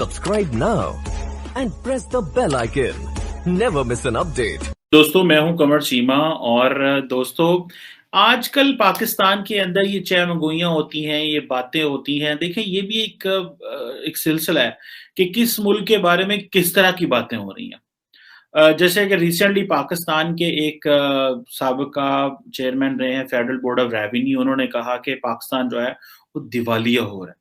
Subscribe now and press the bell icon. Never miss an update. दोस्तों मैं हूं कमर चीमा और दोस्तों आजकल पाकिस्तान के अंदर ये चहमगोइयाँ होती हैं, ये बातें होती हैं। देखें ये भी एक सिलसिला है कि किस मुल्क के बारे में किस तरह की बातें हो रही हैं। जैसे कि रिसेंटली पाकिस्तान के एक साबिका चेयरमैन रहे हैं फेडरल बोर्ड ऑफ रेवेन्यू, उन्होंने कहा कि पाकिस्तान जो है वो दिवालिया हो रहा है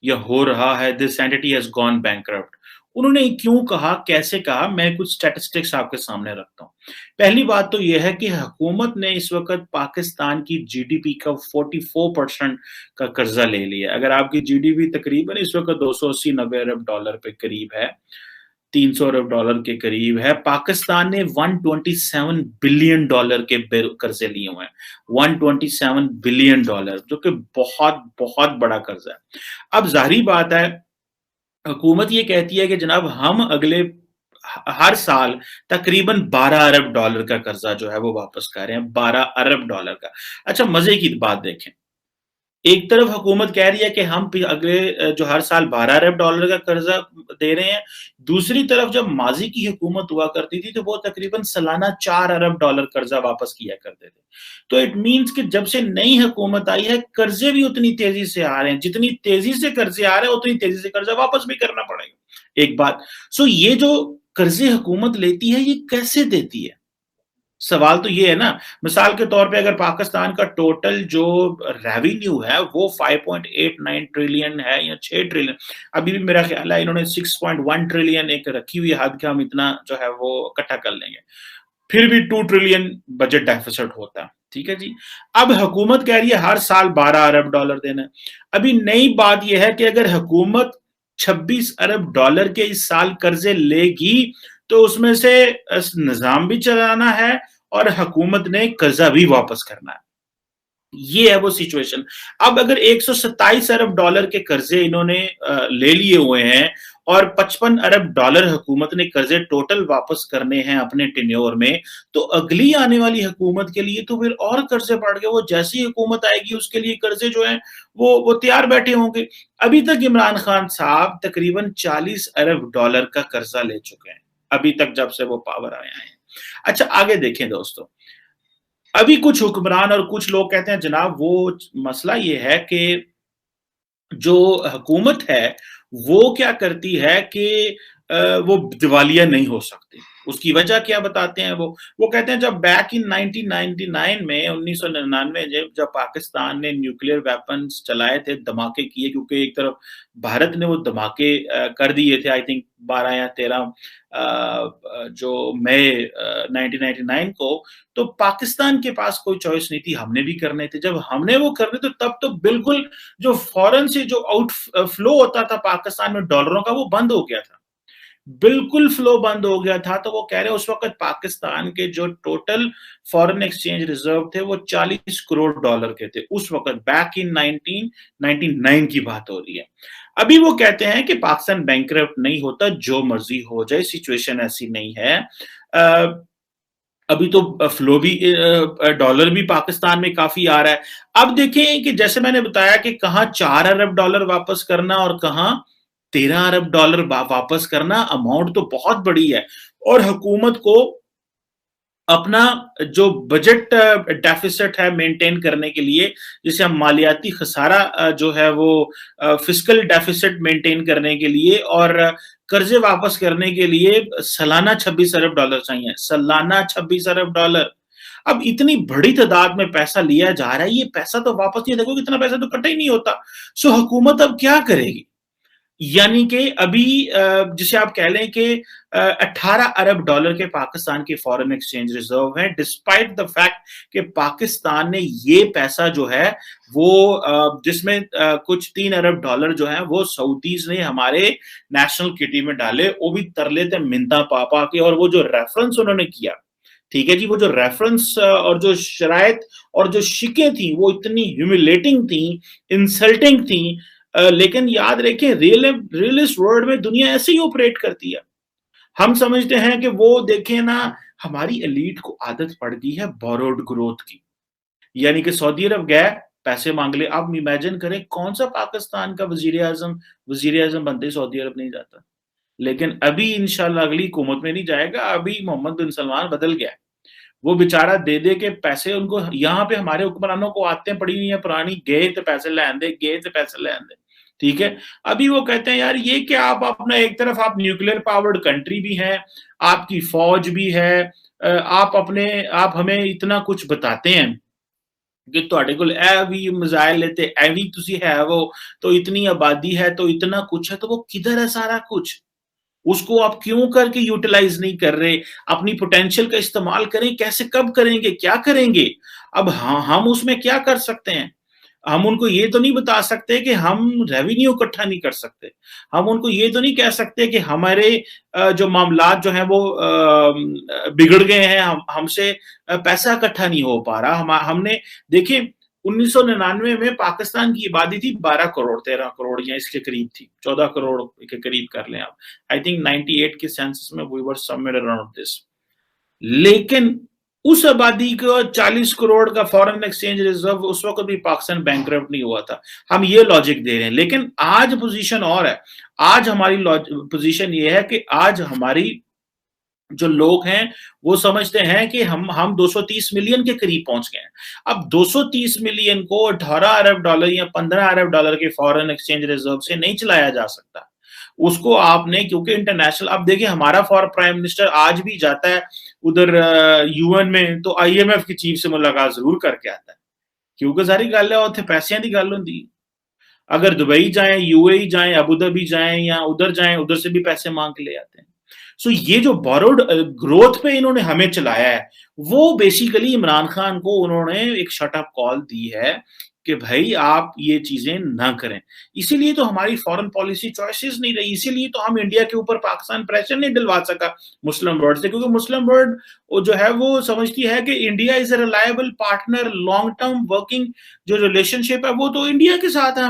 या हो रहा है, this entity has gone bankrupt. उन्होंने क्यों कहा, कैसे कहा, मैं कुछ स्टैटिस्टिक्स आपके सामने रखता हूँ। पहली बात तो यह है कि हुकूमत ने इस वक्त पाकिस्तान की जीडीपी का 44% का कर्जा ले लिया। अगर आपकी जीडीपी तकरीबन इस वक्त 280-90 अरब डॉलर पे करीब है, 300 अरब डॉलर के करीब है, पाकिस्तान ने 127 बिलियन डॉलर के कर्जे लिए हुए हैं। 127 बिलियन डॉलर, जो कि बहुत बहुत बड़ा कर्जा है। अब जाहिर बात है, हुकूमत ये कहती है कि जनाब हम अगले हर साल तकरीबन 12 अरब डॉलर का कर्जा जो है वो वापस कर रहे हैं, 12 अरब डॉलर का। अच्छा, मजे की बात देखें, एक तरफ हुकूमत कह रही है कि हम अगले जो हर साल 12 अरब डॉलर का कर्जा दे रहे हैं, दूसरी तरफ जब माजी की हुकूमत हुआ करती थी तो वो तकरीबन सालाना 4 अरब डॉलर कर्जा वापस किया करते थे। तो इट मींस कि जब से नई हुकूमत आई है, कर्जे भी उतनी तेजी से आ रहे हैं, जितनी तेजी से कर्जे आ रहे हैं उतनी तेजी से कर्जा वापस भी करना पड़ेगा। एक बात, सो ये जो कर्जे हुकूमत लेती है ये कैसे देती है? सवाल तो ये है ना। मिसाल के तौर पे अगर पाकिस्तान का टोटल जो रेवेन्यू है वो 5.89 ट्रिलियन है या 6 ट्रिलियन, अभी भी मेरा ख्याल है इन्होंने 6.1 ट्रिलियन एक रखी हुई हद कि हम इतना जो है वो इकट्ठा कर लेंगे, फिर भी 2 ट्रिलियन बजट डेफिसिट होता है। ठीक है जी। अब हुकूमत कह रही है हर साल 12 अरब डॉलर देना है। अभी नई बात यह है कि अगर हुकूमत 26 अरब डॉलर के इस साल कर्जे लेगी तो उसमें से निजाम भी चलाना है और हुकूमत ने कर्जा भी वापस करना है। ये है वो सिचुएशन। अब अगर 127 अरब डॉलर के कर्जे इन्होंने ले लिए हुए हैं और 55 अरब डॉलर हुकूमत ने कर्जे टोटल वापस करने हैं अपने टेन्योर में, तो अगली आने वाली हुकूमत के लिए तो फिर और कर्जे बढ़ गए। वो जैसी हुकूमत आएगी उसके लिए कर्जे जो हैं वो तैयार बैठे होंगे। अभी तक इमरान खान साहब तकरीबन 40 अरब डॉलर का कर्जा ले चुके हैं अभी तक, जब से वो पावर आए हैं। अच्छा, आगे देखें दोस्तों, अभी कुछ हुक्मरान और कुछ लोग कहते हैं जनाब वो मसला ये है कि जो हुकूमत है वो क्या करती है कि वो दिवालिया नहीं हो सकती। उसकी वजह क्या बताते हैं वो कहते हैं जब बैक इन 1999 में 1999 जब पाकिस्तान ने न्यूक्लियर वेपन्स चलाए थे, धमाके किए, क्योंकि एक तरफ भारत ने वो धमाके कर दिए थे, आई थिंक 12 या 13 जो मई 1999 को, तो पाकिस्तान के पास कोई चॉइस नहीं थी, हमने भी करने थे। जब हमने वो करने तो तब तो बिल्कुल जो फॉरेन से जो आउट फ्लो होता था पाकिस्तान में डॉलरों का, वो बंद हो गया था, बिल्कुल फ्लो बंद हो गया था। तो वो कह रहे हैं उस वक्त पाकिस्तान के जो टोटल फॉरेन एक्सचेंज रिजर्व थे वो 40 करोड़ डॉलर के थे उस वक्त, बैक इन 1999 की बात हो रही है। अभी वो कहते हैं कि पाकिस्तान बैंकरप्ट नहीं होता, जो मर्जी हो जाए, सिचुएशन ऐसी नहीं है। अभी तो फ्लो भी डॉलर भी पाकिस्तान में काफी आ रहा है। अब देखें कि जैसे मैंने बताया कि कहां 4 अरब डॉलर वापस करना और कहां 13 अरब डॉलर वापस करना, अमाउंट तो बहुत बड़ी है। और हुकूमत को अपना जो बजट डेफिसिट है मेंटेन करने के लिए, जिसे हम मालियाती खसारा जो है वो फिस्कल डेफिसिट मेंटेन करने के लिए और कर्जे वापस करने के लिए सालाना 26 अरब डॉलर चाहिए, सालाना 26 अरब डॉलर। अब इतनी बड़ी तादाद में पैसा लिया जा रहा है, ये पैसा तो वापस नहीं, देखो कितना पैसा तो कटा ही नहीं होता। सो हुकूमत अब क्या करेगी? यानी कि अभी जिसे आप कह लें कि 18 अरब डॉलर के पाकिस्तान के फॉरेन एक्सचेंज रिजर्व हैं, डिस्पाइट द फैक्ट कि पाकिस्तान ने ये पैसा जो है वो जिसमें कुछ 3 अरब डॉलर जो है वो सऊदीज ने हमारे नेशनल किटी में डाले, वो भी तरले थे मिन्ता पा के। और वो जो रेफरेंस उन्होंने किया, ठीक है जी, वो जो रेफरेंस और जो शराइत और जो शिकें थी वो इतनी ह्यूमिलेटिंग थी, इंसल्टिंग थी। लेकिन याद रखें, रियलिस्ट वर्ल्ड में दुनिया ऐसे ही ऑपरेट करती है। हम समझते हैं कि वो देखें ना, हमारी एलीट को आदत पड़ गई है बोरोड ग्रोथ की। यानी कि सऊदी अरब गए, पैसे मांग ले। आप इमेजिन करें कौन सा पाकिस्तान का वजीर आजम बनते सऊदी अरब नहीं जाता। लेकिन अभी इंशाल्लाह अगली हुकूमत में नहीं जाएगा, अभी मोहम्मद बिन सलमान बदल गया है। वो बेचारा दे दे के पैसे उनको यहाँ पे हमारे हुक्मरानों को आदतें पड़ी हुई हैं पुरानी, गए तो पैसे लैन दे, गए तो पैसे लैन दे, ठीक है। अभी वो कहते हैं यार ये क्या, आप अपना एक तरफ आप न्यूक्लियर पावर्ड कंट्री भी हैं, आपकी फौज भी है, आप हमें इतना कुछ बताते हैं कि ਤੁਹਾਡੇ ਕੋਲ ਇਹ ਵੀ ਮਿਜ਼ਾइल है ਤੇ ਇਹ ਵੀ ਤੁਸੀਂ है वो, तो इतनी आबादी है तो इतना कुछ है, तो वो किधर है सारा कुछ? उसको आप क्यों करके यूटिलाइज नहीं कर रहे? अपनी पोटेंशियल का इस्तेमाल करें, कैसे, कब करेंगे, क्या करेंगे? अब हम उसमें क्या कर सकते हैं? हम उनको ये तो नहीं बता सकते कि हम रेवेन्यू इकट्ठा नहीं कर सकते। हम उनको ये तो नहीं कह सकते कि हमारे जो मामलात जो हैं वो बिगड़ गए हैं, हमसे पैसा इकट्ठा नहीं हो पा रहा। हमने देखिए 1999 में पाकिस्तान की आबादी थी 12 करोड़ 13 करोड़ या इसके करीब थी, 14 करोड़ के करीब कर लें आप। आई थिंक 98 के सेंसस में we were somewhere around this. लेकिन उस आबादी को 40 करोड़ का फॉरेन एक्सचेंज रिजर्व उस वक्त भी पाकिस्तान बैंकरप्ट नहीं हुआ था। हम ये लॉजिक दे रहे हैं, लेकिन आज पोजीशन और है। आज हमारी पोजीशन ये है कि आज हमारी जो लोग हैं वो समझते हैं कि हम 230 मिलियन के करीब पहुंच गए हैं। अब 230 मिलियन को 18 अरब डॉलर या 15 अरब डॉलर के फॉरेन एक्सचेंज रिजर्व से नहीं चलाया जा सकता। उसको आपने, क्योंकि इंटरनेशनल, अब देखिए हमारा फॉरेन प्राइम मिनिस्टर आज भी जाता है उधर यूएन में, तो आईएमएफ की चीफ से मुलाकात जरूर करके आता है, क्योंकि सारी गल है उत्थे पैसों की गल होंदी है। अगर दुबई जाएं, यूएई जाएं, अबू धाबी जाएं या उधर जाएं, उधर से भी पैसे मांग के ले आते हैं। सो ये जो बोरोड ग्रोथ पे इन्होंने हमें चलाया है, वो बेसिकली इमरान खान को उन्होंने एक शट अप कॉल दी है कि भाई आप ये चीजें ना करें। इसीलिए तो हमारी फॉरेन पॉलिसी चॉइसेस नहीं रही, इसीलिए तो हम इंडिया के ऊपर पाकिस्तान प्रेशर नहीं दिलवा सका मुस्लिम वर्ल्ड से, क्योंकि मुस्लिम वर्ल्ड जो है वो समझती है कि India is a reliable partner, long term working जो रिलेशनशिप है वो तो इंडिया के साथ है।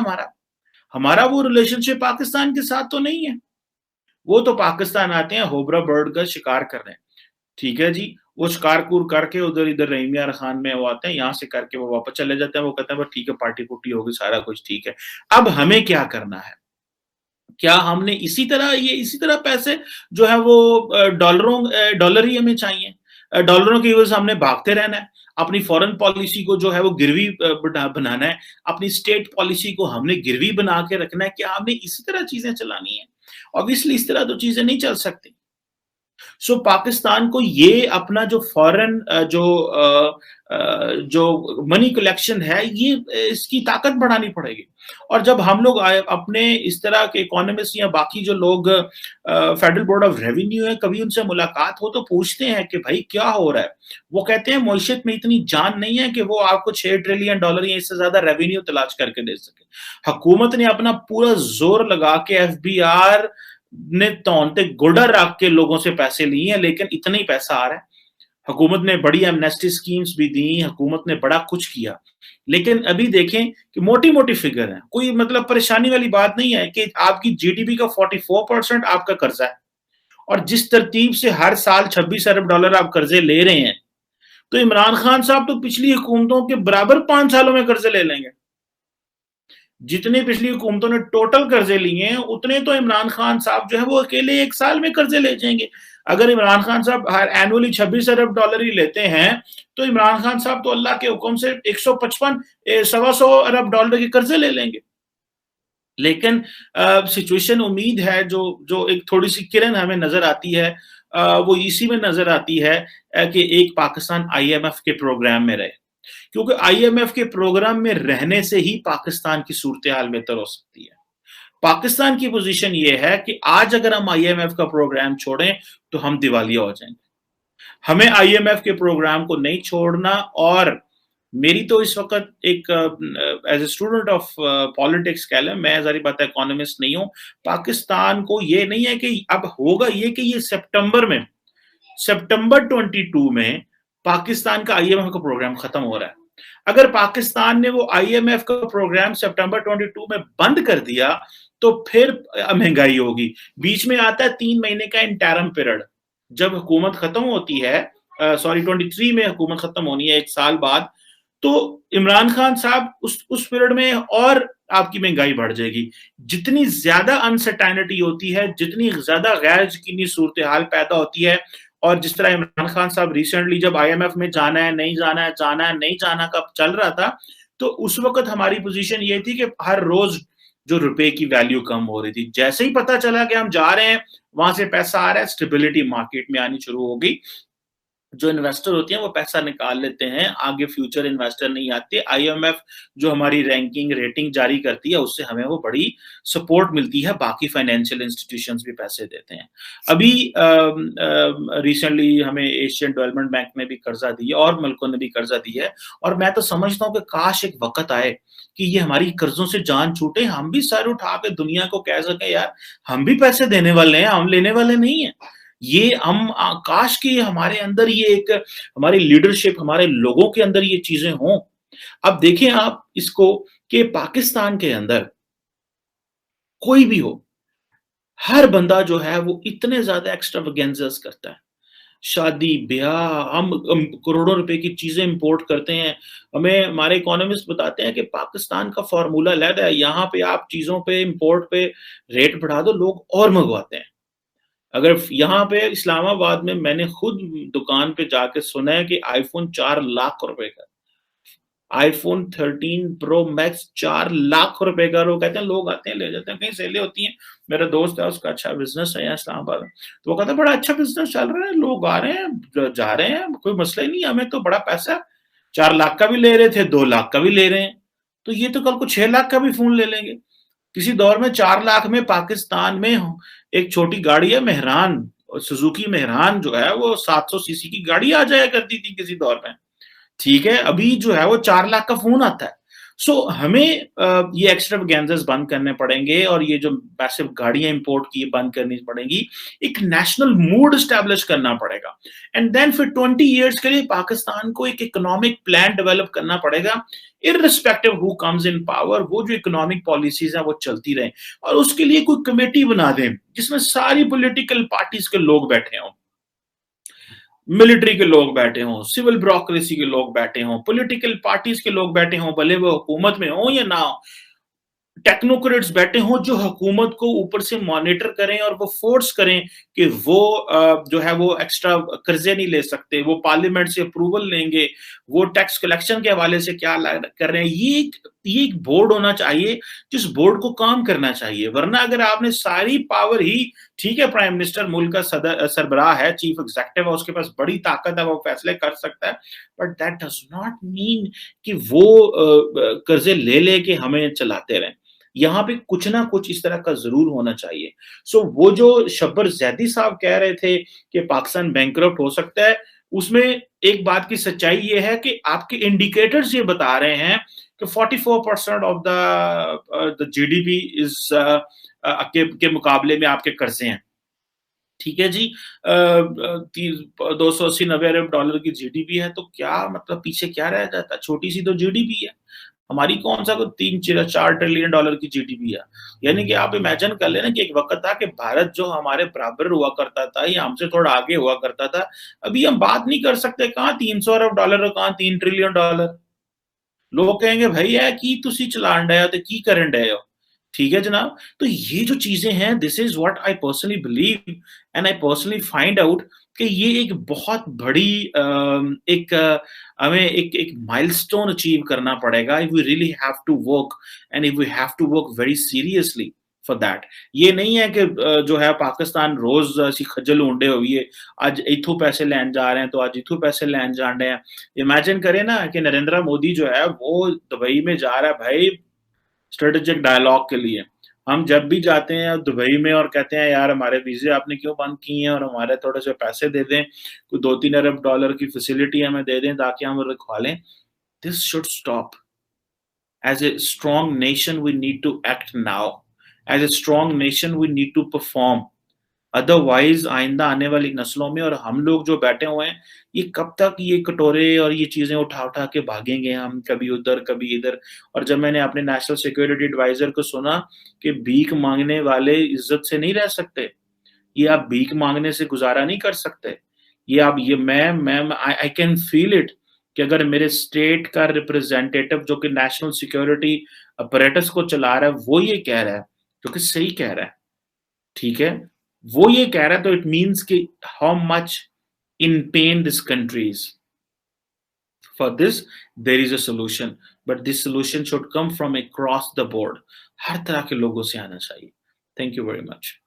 हमारा वो रिलेशनशिप पाकिस्तान के साथ तो नहीं है। वो तो पाकिस्तान आते हैं होबरा बर्ड का शिकार कर रहे हैं, ठीक है जी, वो शिकारपुर करके उधर इधर रहीम यार खान में वो आते हैं, यहाँ से करके वो वापस चले जाते हैं। वो कहते हैं बस ठीक है, पार्टी पुट्टी होगी, सारा कुछ ठीक है। अब हमें क्या करना है? क्या हमने इसी तरह पैसे जो है वो डॉलर ही हमें चाहिए, डॉलरों की वजह से हमने भागते रहना है? अपनी फॉरेन पॉलिसी को जो है वो गिरवी बनाना है, अपनी स्टेट पॉलिसी को हमने गिरवी बना के रखना है? क्या हमने इसी तरह चीजें चलानी है? ऑब्वियसली इस तरह तो चीजें नहीं चल सकती। सो पाकिस्तान को ये अपना जो फॉरेन जो मनी कलेक्शन है, ये इसकी ताकत बढ़ानी पड़ेगी। और जब हम लोग अपने इस तरह के इकोनॉमिस्ट या बाकी जो लोग फेडरल बोर्ड ऑफ रेवेन्यू है, कभी उनसे मुलाकात हो तो पूछते हैं कि भाई क्या हो रहा है? वो कहते हैं मईशत में इतनी जान नहीं है कि वो आपको 6 ट्रिलियन डॉलर या इससे ज्यादा रेवेन्यू तलाश करके दे सके। हुकूमत ने अपना पूरा जोर लगा के एफबीआर ने तौनते गोल्डर रख के लोगों से पैसे लिए हैं, लेकिन इतना ही पैसा आ रहा है। हुकूमत ने बड़ी एमनेस्टी स्कीम्स भी दी, हुकूमत ने बड़ा कुछ किया, लेकिन अभी देखें कि मोटी मोटी फिगर है, कोई मतलब परेशानी वाली बात नहीं है कि आपकी जीडीपी का 44% आपका कर्जा है, और जिस तरतीब से हर साल 26 अरब डॉलर आप कर्जे ले रहे हैं, तो इमरान खान साहब तो पिछली हुकूमतों के बराबर 5 सालों में कर्जे ले लेंगे। जितने पिछली हुकूमतों ने टोटल कर्जे लिए हैं, उतने तो इमरान खान साहब जो है वो अकेले 1 साल में कर्जे ले जाएंगे। अगर इमरान खान साहब हर एनुअली 26 अरब डॉलर ही लेते हैं, तो इमरान खान साहब तो अल्लाह के हुक्म से 155 125 अरब डॉलर के कर्जे ले लेंगे। लेकिन सिचुएशन उम्मीद है जो एक थोड़ी सी किरण हमें नजर आती है, वो इसी में नजर आती है कि एक पाकिस्तान आईएमएफ के प्रोग्राम में रहे, क्योंकि आईएमएफ के प्रोग्राम में रहने से ही पाकिस्तान की सूरत हाल बेहतर हो सकती है। पाकिस्तान की पोजीशन ये है कि आज अगर हम आईएमएफ का प्रोग्राम छोड़ें तो हम दिवालिया हो जाएंगे। हमें आईएमएफ के प्रोग्राम को नहीं छोड़ना। और मेरी तो इस वक्त एक as a student of politics कह लें, मैं सारी बात इकोनॉमिस्ट नहीं हूं, पाकिस्तान को ये नहीं है कि अब होगा ये कि ये सितंबर 22 में पाकिस्तान का आईएमएफ का प्रोग्राम खत्म हो रहा है। अगर पाकिस्तान ने वो आईएमएफ का प्रोग्राम सितंबर 22 में बंद कर दिया तो फिर महंगाई होगी। बीच में आता है 3 महीने का इंटरम पीरियड, जब हुकूमत खत्म होती है, 23 में हुकूमत खत्म होनी है 1 साल बाद, तो इमरान खान साहब उस पीरियड में और आपकी महंगाई बढ़ जाएगी। जितनी ज्यादा अनसर्टेनिटी होती है, जितनी ज्यादा गैर यकीनी सूरत हाल पैदा होती है, और जिस तरह इमरान खान साहब रिसेंटली जब IMF में जाना है नहीं जाना है, जाना है नहीं जाना कब चल रहा था, तो उस वक्त हमारी पोजीशन ये थी कि हर रोज जो रुपए की वैल्यू कम हो रही थी, जैसे ही पता चला कि हम जा रहे हैं वहां से पैसा आ रहा है, स्टेबिलिटी मार्केट में आनी शुरू हो गई। जो इन्वेस्टर होते हैं वो पैसा निकाल लेते हैं, आगे फ्यूचर इन्वेस्टर नहीं आते। IMF जो हमारी रैंकिंग रेटिंग जारी करती है उससे हमें वो बड़ी सपोर्ट मिलती है, बाकी फाइनेंशियल इंस्टीट्यूशंस भी पैसे देते हैं। अभी रिसेंटली हमें एशियन डेवलपमेंट बैंक ने भी कर्जा दिया और मुल्कों ने भी कर्जा दिया है, और मैं तो समझता हूँ कि काश एक वक्त आए कि ये हमारी कर्जों से जान छूटे, हम भी सर उठा के दुनिया को कह सके यार हम भी पैसे देने वाले हैं, हम लेने वाले नहीं है। ये हम काश कि हमारे अंदर ये एक हमारी लीडरशिप, हमारे लोगों के अंदर ये चीजें हों। अब देखें आप इसको कि पाकिस्तान के अंदर कोई भी हो, हर बंदा जो है वो इतने ज्यादा एक्स्ट्रावेगेंसेस करता है, शादी ब्याह, हम करोड़ों रुपए की चीजें इंपोर्ट करते हैं। हमें हमारे इकोनॉमिस्ट बताते हैं कि पाकिस्तान का फॉर्मूला अलग है, यहाँ पे आप चीजों पे इंपोर्ट पे रेट बढ़ा दो, लोग और मंगवाते हैं। अगर यहाँ पे इस्लामाबाद में मैंने खुद दुकान पे जाके सुना है कि आईफोन 4 लाख रुपए का, आईफोन 13 प्रो मैक्स 4 लाख रुपए का, लोग कहते हैं लोग आते हैं ले जाते हैं, कहीं सेलें होती हैं। मेरा दोस्त है उसका अच्छा बिजनेस है यहाँ इस्लामाबाद में, तो वो कहता है बड़ा अच्छा बिजनेस चल रहा है, लोग आ रहे हैं जा रहे हैं, कोई मसला ही नहीं, हमें तो बड़ा पैसा। 4 लाख का भी ले रहे थे, 2 लाख का भी ले रहे हैं, तो ये तो कल को 6 लाख का भी फोन ले लेंगे। किसी दौर में 4 लाख में पाकिस्तान में एक छोटी गाड़ी है मेहरान, सुजुकी मेहरान जो है वो 700 सीसी की गाड़ी आ जाया करती थी किसी दौर में, ठीक है। अभी जो है वो 4 लाख का फोन आता है। सो हमें ये एक्स्ट्रावेगेंसेस बंद करने पड़ेंगे, और ये जो मैसिव गाड़ियां इंपोर्ट की बंद करनी पड़ेंगी, एक नेशनल मूड स्टैब्लिश करना पड़ेगा, एंड देन फिर 20 इयर्स के लिए पाकिस्तान को एक इकोनॉमिक प्लान डेवलप करना पड़ेगा, irrespective who comes in power. वो जो इकोनॉमिक पॉलिसीज है वो चलती रहे, और उसके लिए कोई कमेटी बना दें जिसमें सारी पॉलिटिकल पार्टीज के लोग बैठे हों, मिलिट्री के लोग बैठे हों, सिविल ब्यूरोक्रेसी के लोग बैठे हों, पॉलिटिकल पार्टीज के लोग बैठे हों, भले वो हुकूमत में हो या ना हो, टेक्नोक्रेट्स बैठे हों जो हुकूमत को ऊपर से मॉनिटर करें और वो फोर्स करें कि वो जो है वो एक्स्ट्रा कर्जे नहीं ले सकते, वो पार्लियामेंट से अप्रूवल लेंगे, वो टैक्स कलेक्शन के हवाले से क्या कर रहे हैं। ये एक बोर्ड होना चाहिए जिस बोर्ड को काम करना चाहिए, वरना अगर आपने सारी पावर ही, ठीक है प्राइम मिनिस्टर मुल्क का सरबराह है, चीफ एग्जीक्यूटिव है, उसके पास बड़ी ताकत है, वो फैसले कर सकता है, but that does not mean कि वो कर्जे ले लेके हमें चलाते रहें। यहाँ पे कुछ ना कुछ इस तरह का जरूर होना चाहिए। सो वो जो शब्बर जैदी साहब कह रहे थे कि पाकिस्तान बैंकरप्ट हो सकता है, उसमें एक बात की सच्चाई ये है कि आपके इंडिकेटर्स ये बता रहे हैं कि 44% ऑफ द GDP इज के मुकाबले में आपके कर्जे हैं, ठीक है जी। 280-90 अरब डॉलर की GDP है, तो क्या मतलब पीछे क्या रह जाता है, छोटी सी तो GDP है हमारी, कौन सा को 3-4 ट्रिलियन डॉलर की GDP है। यानी कि आप इमेजिन कर लेना कि एक वक्त था कि भारत जो हमारे बराबर हुआ करता था या हमसे थोड़ा आगे हुआ करता था, अभी हम बात नहीं कर सकते कहाँ 300 अरब डॉलर और कहाँ 3 ट्रिलियन डॉलर। लोग कहेंगे भाई है की तुसी चलान डे हो तो की करन डे हो, ठीक है जनाब। तो ये जो चीजें हैं, this is what I personally believe and I personally find out कि ये एक बहुत बड़ी हमें एक माइलस्टोन अचीव करना पड़ेगा, if we really have to work and if we have to work very seriously for that. ये नहीं है कि जो है पाकिस्तान रोज असी खजल होंडे होइए, आज इथों पैसे लैन जा रहे हैं तो आज इथों पैसे लैन जान रहे हैं। इमेजिन करें ना कि नरेंद्र मोदी जो है वो दुबई में जा रहा है भाई स्ट्रेटेजिक डायलॉग के लिए। हम जब भी जाते हैं दुबई में और कहते हैं यार हमारे वीजे आपने क्यों बंद किए हैं और हमारे थोड़े से पैसे दे दें, कोई 2-3 अरब डॉलर की फैसिलिटी हमें दे दें ताकि हम रखवा लें, this should stop. As a strong nation, we need to act now. As a strong nation, we need to perform. Otherwise आइंदा आने वाली नस्लों में और हम लोग जो बैठे हुए हैं, ये कब तक ये कटोरे और ये चीजें उठा उठा के भागेंगे हम, कभी उधर कभी इधर। और जब मैंने अपने नेशनल सिक्योरिटी एडवाइजर को सुना कि भीख मांगने वाले इज्जत से नहीं रह सकते, ये आप भीख मांगने से गुजारा नहीं कर सकते, ये आप ये मैं आई कैन फील इट कि अगर मेरे स्टेट का रिप्रेजेंटेटिव जो कि नेशनल सिक्योरिटी अपैरेटस को चला रहा है, वो ये कह रहा है, जो कि सही कह रहा है, ठीक है? वो ये कह रहा है, तो इट मीन्स कि how much in pen this country is. For this, there is a solution, but this solution should come from across the board. हर तरह के लोगों से आना चाहिए। Thank you very much.